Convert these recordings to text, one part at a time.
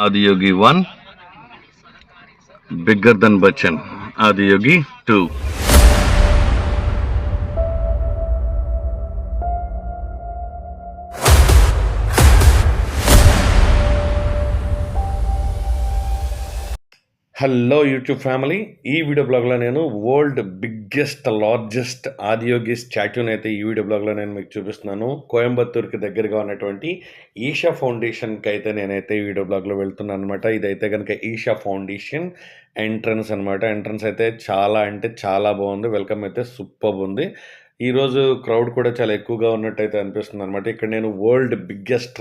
Adiyogi 1, Bigger Than Bachchan, Adiyogi 2. Hello YouTube family, ఈ video బ్లాగ్లో నేను వరల్డ్ బిగ్గెస్ట్ లార్జెస్ట్ ఆదియోగి స్టాట్యూని అయితే ఈ వీడియో బ్లాగ్లో నేను మీకు చూపిస్తున్నాను. కోయంబత్తూర్కి దగ్గరగా ఉన్నటువంటి ఈషా ఫౌండేషన్కి అయితే నేనైతే ఈ వీడియో బ్లాగ్లో వెళ్తున్నాను అనమాట. ఇదైతే కనుక ఈషా ఫౌండేషన్ ఎంట్రన్స్ అనమాట. ఎంట్రన్స్ అయితే చాలా అంటే చాలా బాగుంది. వెల్కమ్ అయితే సూపర్ ఉంది. ఈరోజు క్రౌడ్ కూడా చాలా ఎక్కువగా ఉన్నట్టయితే అనిపిస్తుంది అనమాట. ఇక్కడ నేను వరల్డ్ బిగ్గెస్ట్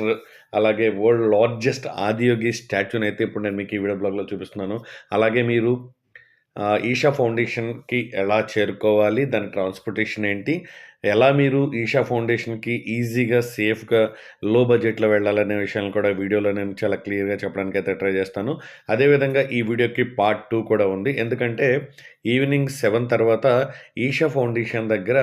అలాగే వరల్డ్ లార్జెస్ట్ ఆదియోగి స్టాచ్యూని అయితే ఇప్పుడు నేను మీకు ఈ వీడియో బ్లాగ్లో చూపిస్తున్నాను. అలాగే మీరు ఈషా ఫౌండేషన్కి ఎలా చేరుకోవాలి, దాని ట్రాన్స్పోర్టేషన్ ఏంటి, ఎలా మీరు ఈషా ఫౌండేషన్కి ఈజీగా సేఫ్గా లో బడ్జెట్లో వెళ్ళాలనే విషయాన్ని కూడా వీడియోలో నేను చాలా క్లియర్గా చెప్పడానికి అయితే ట్రై చేస్తాను. అదేవిధంగా ఈ వీడియోకి పార్ట్ 2 కూడా ఉంది. ఎందుకంటే ఈవినింగ్ 7 తర్వాత ఈషా ఫౌండేషన్ దగ్గర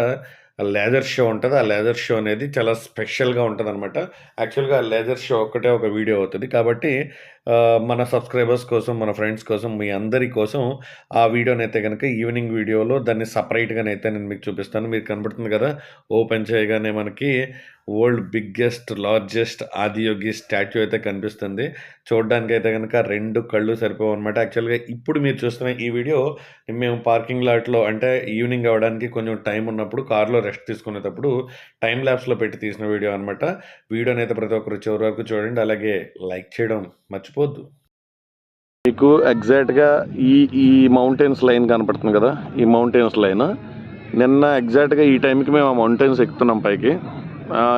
లేజర్ షో ఉంటుంది. ఆ లేజర్ షో అనేది చాలా స్పెషల్గా ఉంటుంది అనమాట. యాక్చువల్గా ఆ లేజర్ షో ఒక్కటే ఒక వీడియో అవుతుంది. కాబట్టి మన సబ్స్క్రైబర్స్ కోసం, మన ఫ్రెండ్స్ కోసం, మీ అందరి కోసం ఆ వీడియోనైతే కనుక ఈవినింగ్ వీడియోలో దాన్ని సపరేట్గానైతే నేను మీకు చూపిస్తాను. మీకు కనబడుతుంది కదా, ఓపెన్ చేయగానే మనకి world biggest largest Adiyogi statue అయితే కనిపిస్తుంది. చూడడానికి అయితే కనుక 2 కళ్ళు సరిపోవు అనమాట. యాక్చువల్గా ఇప్పుడు మీరు చూస్తున్న ఈ వీడియో మేము పార్కింగ్ లాట్లో, అంటే ఈవినింగ్ అవ్వడానికి కొంచెం టైం ఉన్నప్పుడు కార్లో రెస్ట్ తీసుకునేటప్పుడు టైం ల్యాబ్స్లో పెట్టి తీసిన వీడియో అనమాట. వీడియోని అయితే ప్రతి ఒక్కరు చివరి వరకు చూడండి. అలాగే లైక్ చేయడం మర్చిపోద్దు. మీకు ఎగ్జాక్ట్గా ఈ మౌంటైన్స్ లైన్ కనపడుతుంది కదా, ఈ మౌంటైన్స్ లైన్ నిన్న ఎగ్జాక్ట్గా ఈ టైంకి మేము ఆ మౌంటైన్స్ ఎక్కుతున్నాం, పైకి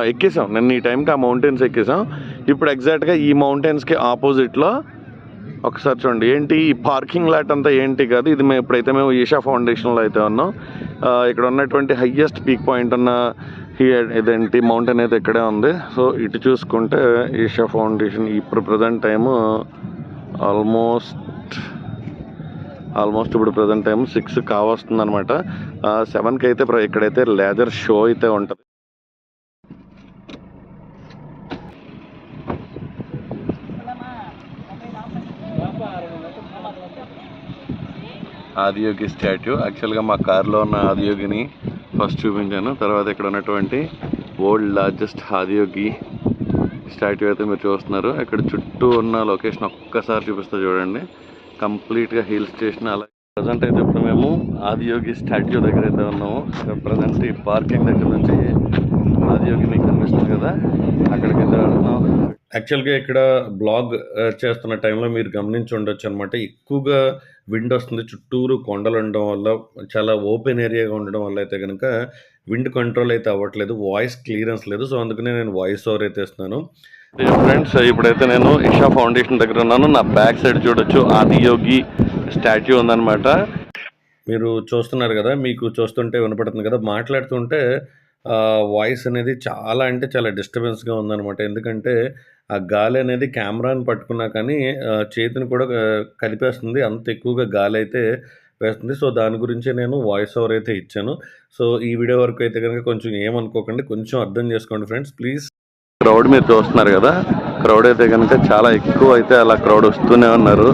ఎక్కేసాం. నిన్న ఈ టైంకి ఆ మౌంటైన్స్ ఎక్కేసాం. ఇప్పుడు ఎగ్జాక్ట్గా ఈ మౌంటైన్స్కి ఆపోజిట్లో ఒకసారి చూడండి. ఏంటి ఈ పార్కింగ్ లాట్ అంతా ఏంటి కాదు, ఇది మేము ఈషా ఫౌండేషన్లో అయితే ఉన్నాం. ఇక్కడ ఉన్నటువంటి హయ్యెస్ట్ పీక్ పాయింట్ ఉన్న ఇదేంటి మౌంటైన్ అయితే ఇక్కడే ఉంది. సో ఇటు చూసుకుంటే ఈషా ఫౌండేషన్ ఇప్పుడు ప్రజెంట్ టైము ఆల్మోస్ట్ ఇప్పుడు ప్రజెంట్ టైం 6 కావస్తుంది అనమాట. 7కి అయితే ఇక్కడైతే లేజర్ షో అయితే ఉంటుంది. ఆదియోగి స్టాట్యూ, యాక్చువల్గా మా కార్లో ఉన్న ఆదియోగిని ఫస్ట్ చూపించాను. తర్వాత ఇక్కడ ఉన్నటువంటి వరల్డ్ లార్జెస్ట్ ఆదియోగి స్టాట్యూ అయితే మీరు చూస్తున్నారు. ఇక్కడ చుట్టూ ఉన్న లొకేషన్ ఒక్కసారి చూపిస్తా చూడండి. కంప్లీట్గా హిల్ స్టేషన్. అలా ప్రజెంట్ అయితే ఇప్పుడు మేము ఆదియోగి స్టాట్యూ దగ్గర అయితే ఉన్నాము. ప్రజెంట్ ఈ పార్కింగ్ దగ్గర నుంచి ఆదియోగి మీకు కనిపిస్తుంది కదా, అక్కడికైతే వెళ్తున్నాం. యాక్చువల్గా ఇక్కడ బ్లాగ్ చేస్తున్న టైంలో మీరు గమనించి ఉండొచ్చు అనమాట. ఎక్కువగా విండ్ వస్తుంది. చుట్టూరు కొండలు ఉండడం వల్ల, చాలా ఓపెన్ ఏరియాగా ఉండడం వల్ల అయితే కనుక విండ్ కంట్రోల్ అయితే అవ్వట్లేదు, వాయిస్ క్లియరెన్స్ లేదు. సో అందుకనే నేను వాయిస్ ఓవర్ అయితే ఇస్తున్నాను. ఫ్రెండ్స్, ఇప్పుడైతే నేను ఈషా ఫౌండేషన్ దగ్గర ఉన్నాను. నా బ్యాక్ సైడ్ చూడొచ్చు ఆదియోగి స్టాట్యూ ఉందన్నమాట. మీరు చూస్తున్నారు కదా, మీకు చూస్తుంటే వినపడుతుంది కదా, మాట్లాడుతుంటే వాయిస్ అనేది చాలా అంటే చాలా డిస్టర్బెన్స్గా ఉందన్నమాట. ఎందుకంటే ఆ గాలి అనేది కెమెరాని పట్టుకున్నా కానీ చేతిని కూడా కలిపేస్తుంది, అంత ఎక్కువగా గాలి అయితే వేస్తుంది. సో దాని గురించి నేను వాయిస్ ఓవర్ అయితే ఇచ్చాను. సో ఈ వీడియో వరకు అయితే కనుక కొంచెం ఏమనుకోకండి, కొంచెం అర్థం చేసుకోండి ఫ్రెండ్స్ ప్లీజ్. క్రౌడ్ మీరు చూస్తున్నారు కదా, క్రౌడ్ అయితే కనుక చాలా ఎక్కువ అయితే అలా క్రౌడ్ వస్తూనే ఉన్నారు.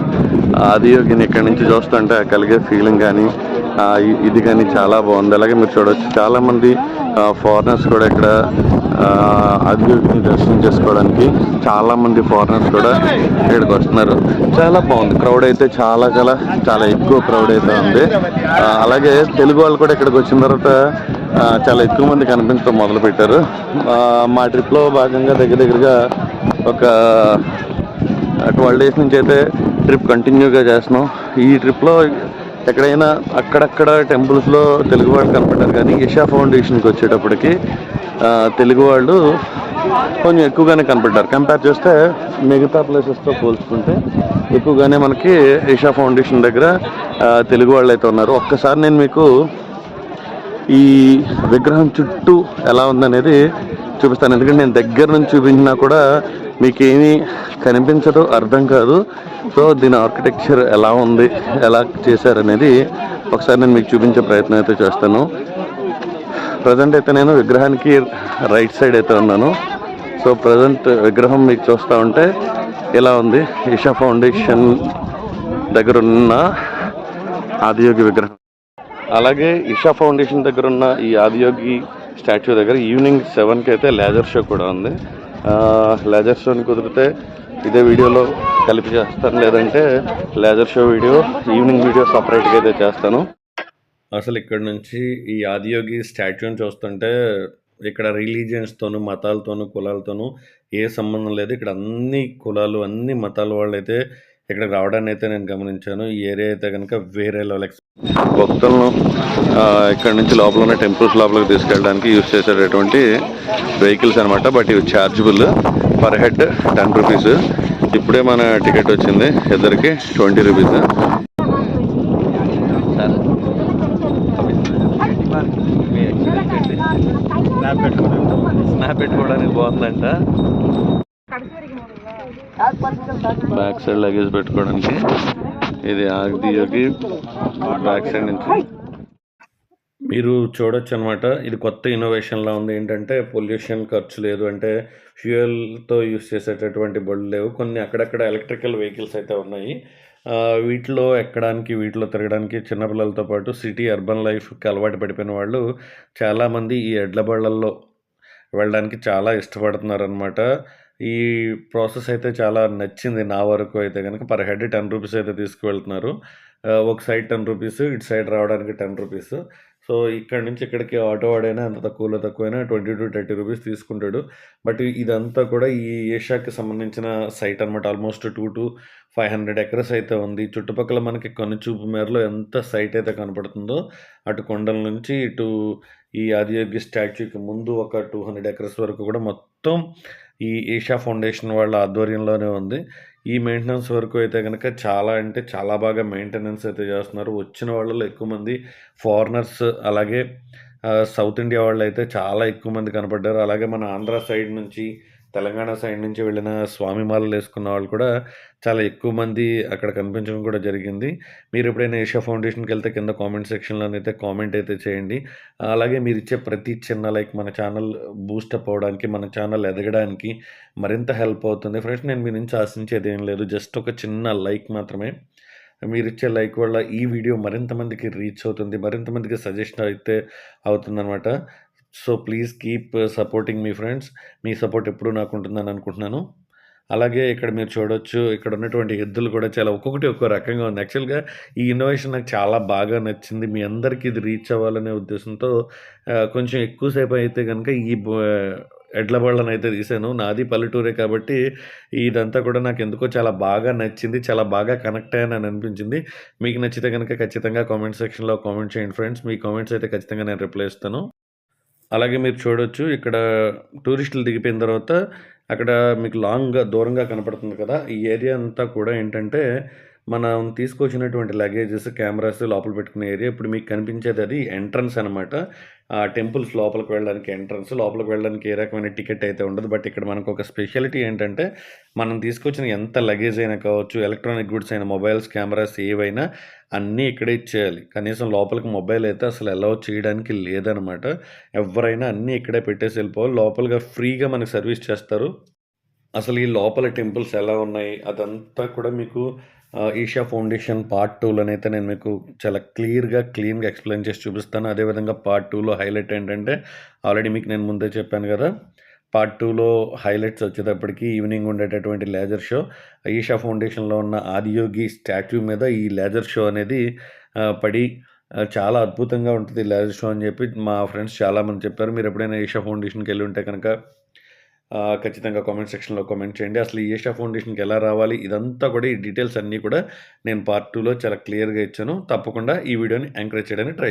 ఆదియోగిని ఇక్కడ నుంచి చూస్తుంటే కలిగే ఫీలింగ్ కానీ ఇది కానీ చాలా బాగుంది. అలాగే మీరు చూడవచ్చు చాలామంది ఫారినర్స్ కూడా ఇక్కడ ఆదియోగిని దర్శనం చేసుకోవడానికి చాలామంది ఫారినర్స్ కూడా ఇక్కడికి వస్తున్నారు. చాలా బాగుంది. క్రౌడ్ అయితే చాలా ఎక్కువ క్రౌడ్ అయితే ఉంది. అలాగే తెలుగు వాళ్ళు కూడా ఇక్కడికి వచ్చిన తర్వాత చాలా ఎక్కువ మంది కనిపించడం మొదలుపెట్టారు. మా ట్రిప్లో భాగంగా దగ్గరగా ఒక 12 days నుంచి అయితే ట్రిప్ కంటిన్యూగా చేస్తున్నాం. ఈ ట్రిప్లో ఎక్కడైనా అక్కడక్కడ టెంపుల్స్లో తెలుగు వాళ్ళు కనపడ్డారు, కానీ ఈషా ఫౌండేషన్కి వచ్చేటప్పటికి తెలుగు వాళ్ళు కొంచెం ఎక్కువగానే కనపడ్డారు. కంపేర్ చేస్తే మిగతా ప్లేసెస్తో పోల్చుకుంటే ఎక్కువగానే మనకి ఈషా ఫౌండేషన్ దగ్గర తెలుగు వాళ్ళు అయితే ఉన్నారు. ఒక్కసారి నేను మీకు ఈ విగ్రహం చుట్టూ ఎలా ఉందనేది చూపిస్తాను. ఎందుకంటే నేను దగ్గర నుంచి చూపించినా కూడా మీకు ఏమీ కనిపించదు, అర్థం కాదు. సో దీని ఆర్కిటెక్చర్ ఎలా ఉంది, ఎలా చేశారనేది ఒకసారి నేను మీకు చూపించే ప్రయత్నం అయితే చేస్తాను. ప్రజెంట్ అయితే నేను విగ్రహానికి రైట్ సైడ్ అయితే ఉన్నాను. సో ప్రజెంట్ విగ్రహం మీకు చూస్తూ ఉంటే ఇలా ఉంది. ఈషా ఫౌండేషన్ దగ్గర ఉన్న ఆదియోగి విగ్రహం. అలాగే ఈషా ఫౌండేషన్ దగ్గర ఉన్న ఈ ఆదియోగి స్టాచ్యూ దగ్గర ఈవినింగ్ 7కి అయితే లేజర్ షో కూడా ఉంది. లేజర్ షోని కుదిరితే ఇదే వీడియోలో కలిపి చేస్తాను, లేదంటే laser show video evening video సపరేట్గా అయితే చేస్తాను. అసలు ఇక్కడ నుంచి ఈ ఆదియోగి స్టాచ్యూని చూస్తుంటే ఇక్కడ రిలీజియన్స్తోనూ, మతాలతోనూ, కులాలతోనూ ఏ సంబంధం లేదు. ఇక్కడ అన్ని కులాలు, అన్ని మతాల వాళ్ళైతే ఇక్కడికి రావడాన్ని అయితే నేను గమనించాను. ఈ ఏరియా అయితే కనుక వేరే లెవెల్. భక్తులను ఇక్కడ నుంచి లోపల ఉన్న టెంపుల్స్ లోపలికి తీసుకెళ్ళడానికి యూజ్ చేసేటటువంటి వెహికల్స్ అనమాట. బట్ ఇవి ఛార్జబుల్, పర్ హెడ్ 10 రూపీస్. ఇప్పుడే మన టికెట్ వచ్చింది, ఇద్దరికి 20 రూపీస్. స్నాప్ పెట్టుకోవడానికి బాగుందంట. బ్యాక్ సైడ్ లగేజ్ పెట్టుకోవడానికి. ఇది ఆదియోగి బ్యాక్ సైడ్ నుంచి మీరు చూడొచ్చు అనమాట. ఇది కొత్త ఇన్నోవేషన్లా ఉంది. ఏంటంటే పొల్యూషన్ ఖర్చు లేదు, అంటే ఫ్యూయల్తో యూస్ చేసేటటువంటి బళ్ళు లేవు. కొన్ని అక్కడక్కడ ఎలక్ట్రికల్ వెహికల్స్ అయితే ఉన్నాయి. వీటిలో ఎక్కడానికి, వీటిలో తిరగడానికి చిన్నపిల్లలతో పాటు సిటీ అర్బన్ లైఫ్కి అలవాటు పడిపోయిన వాళ్ళు చాలామంది ఈ ఎడ్ల బళ్ళల్లో వెళ్ళడానికి చాలా ఇష్టపడుతున్నారనమాట. ఈ ప్రాసెస్ అయితే చాలా నచ్చింది నా వరకు అయితే కనుక. పర్ హెడ్ 10 రూపీస్ అయితే తీసుకువెళ్తున్నారు. ఒక సైడ్ 10 రూపీస్, ఇటు సైడ్ రావడానికి 10 రూపీస్. సో ఇక్కడి నుంచి ఇక్కడికి ఆటో వాడైనా అంత తక్కువైనా 20 to 30 రూపీస్ తీసుకుంటాడు. బట్ ఇదంతా కూడా ఈ ఏషియాకి సంబంధించిన సైట్ అనమాట. ఆల్మోస్ట్ 2 to 500 ఎకర్స్ అయితే ఉంది. చుట్టుపక్కల మనకి కనుచూపు మేరలో ఎంత సైట్ అయితే కనపడుతుందో, అటు కొండల నుంచి ఇటు ఈ ఆదియోగి స్టాచ్యూకి ముందు ఒక 200 ఎకర్స్ వరకు కూడా మొత్తం ఈ ఈషా ఫౌండేషన్ వాళ్ళ ఆధ్వర్యంలోనే ఉంది. ఈ మెయింటెనెన్స్ వరకు అయితే కనుక చాలా, అంటే చాలా బాగా మెయింటెనెన్స్ అయితే చేస్తున్నారు. వచ్చిన వాళ్ళలో ఎక్కువ మంది ఫారినర్స్, అలాగే సౌత్ ఇండియా వాళ్ళు అయితే చాలా ఎక్కువ మంది కనపడ్డారు. అలాగే మన ఆంధ్ర సైడ్ నుంచి, తెలంగాణ సైడ్ నుంచి వెళ్ళిన స్వామి మాలలు వేసుకున్న వాళ్ళు కూడా చాలా ఎక్కువ మంది అక్కడ కనిపించడం కూడా జరిగింది. మీరు ఎప్పుడైనా ఏషియా ఫౌండేషన్కి వెళ్తే కింద కామెంట్ సెక్షన్లోనైతే కామెంట్ అయితే చేయండి. అలాగే మీరు ఇచ్చే ప్రతి చిన్న లైక్ మన ఛానల్ బూస్టప్ అవ్వడానికి, మన ఛానల్ ఎదగడానికి మరింత హెల్ప్ అవుతుంది. ఫ్రెండ్స్, నేను మీ నుంచి ఆశించేది ఏం లేదు, జస్ట్ ఒక చిన్న లైక్ మాత్రమే. మీరిచ్చే లైక్ వల్ల ఈ వీడియో మరింత మందికి రీచ్ అవుతుంది, మరింత మందికి సజెషన్ అయితే అవుతుందన్నమాట. So please keep supporting me friends. Me support ఎప్పుడూ నాకు ఉంటుందని అనుకుంటున్నాను. అలాగే ఇక్కడ మీరు చూడొచ్చు, ఇక్కడ ఉన్నటువంటి ఎద్దులు కూడా చాలా ఒక్కొక్కటి ఒక్కో రకంగా ఉంది. యాక్చువల్గా ఈ ఇన్నోవేషన్ నాకు చాలా బాగా నచ్చింది. మీ అందరికీ ఇది రీచ్ అవ్వాలనే ఉద్దేశంతో కొంచెం ఎక్కువసేపు అయితే కనుక ఈ ఎడ్ల బళ్ళను అయితే తీశాను. నాది పల్లెటూరే కాబట్టి ఇదంతా కూడా నాకు ఎందుకో చాలా బాగా నచ్చింది, చాలా బాగా కనెక్ట్ అయ్యానని అనిపించింది. మీకు నచ్చితే కనుక ఖచ్చితంగా కామెంట్ సెక్షన్లో కామెంట్ చేయండి ఫ్రెండ్స్. మీ కామెంట్స్ అయితే ఖచ్చితంగా నేను రిప్లై ఇస్తాను. అలాగే మీరు చూడొచ్చు, ఇక్కడ టూరిస్టులు దిగిపోయిన తర్వాత అక్కడ మీకు దూరంగా కనపడుతుంది కదా, ఈ ఏరియా అంతా కూడా ఏంటంటే మనం తీసుకొచ్చినటువంటి లగేజెస్, కెమెరాస్ లోపల పెట్టుకునే ఏరియా. ఇప్పుడు మీకు కనిపించేది అది ఎంట్రన్స్ అనమాట. ఆ టెంపుల్స్ లోపలికి వెళ్ళడానికి ఎంట్రన్స్. లోపలికి వెళ్ళడానికి ఏ రకమైన టికెట్ అయితే ఉండదు. బట్ ఇక్కడ మనకు ఒక స్పెషాలిటీ ఏంటంటే, మనం తీసుకొచ్చిన ఎంత లగేజ్ అయినా కావచ్చు, ఎలక్ట్రానిక్ గుడ్స్ అయినా, మొబైల్స్, కెమెరాస్ ఏవైనా అన్నీ ఇక్కడే ఇచ్చేయాలి. కనీసం లోపలికి మొబైల్ అయితే అసలు అలౌ చేయడానికి లేదనమాట. ఎవరైనా అన్నీ ఇక్కడే పెట్టేసి వెళ్ళిపోవాలి. లోపలగా ఫ్రీగా మనకు సర్వీస్ చేస్తారు. అసలు ఈ లోపల టెంపుల్స్ ఎలా ఉన్నాయి అదంతా కూడా మీకు ఈషా ఫౌండేషన్ పార్ట్ 2లోనైతే నేను మీకు చాలా క్లియర్గా, క్లీన్గా ఎక్స్ప్లెయిన్ చేసి చూపిస్తాను. అదేవిధంగా పార్ట్ 2లో హైలైట్ ఏంటంటే, ఆల్రెడీ మీకు నేను ముందే చెప్పాను కదా, పార్ట్ 2లో హైలైట్స్ వచ్చేటప్పటికి ఈవినింగ్ ఉండేటటువంటి లేజర్ షో. ఈషా ఫౌండేషన్లో ఉన్న ఆదియోగి స్టాచ్యూ మీద ఈ లేజర్ షో అనేది పడి చాలా అద్భుతంగా ఉంటుంది లేజర్ షో అని చెప్పి మా ఫ్రెండ్స్ చాలామంది చెప్పారు. మీరు ఎప్పుడైనా ఈషా ఫౌండేషన్కి వెళ్ళి ఉంటే కనుక ఖచ్చితంగా కామెంట్ సెక్షన్లో కామెంట్ చేయండి. అసలు ఈ ఈషా ఫౌండేషన్కి ఎలా రావాలి, ఇదంతా కూడా ఈ డీటెయిల్స్ అన్నీ కూడా నేను పార్ట్ 2లో చాలా క్లియర్గా ఇచ్చాను. తప్పకుండా ఈ వీడియోని ఎంకరేజ్ చేయడానికి ట్రై చేయండి.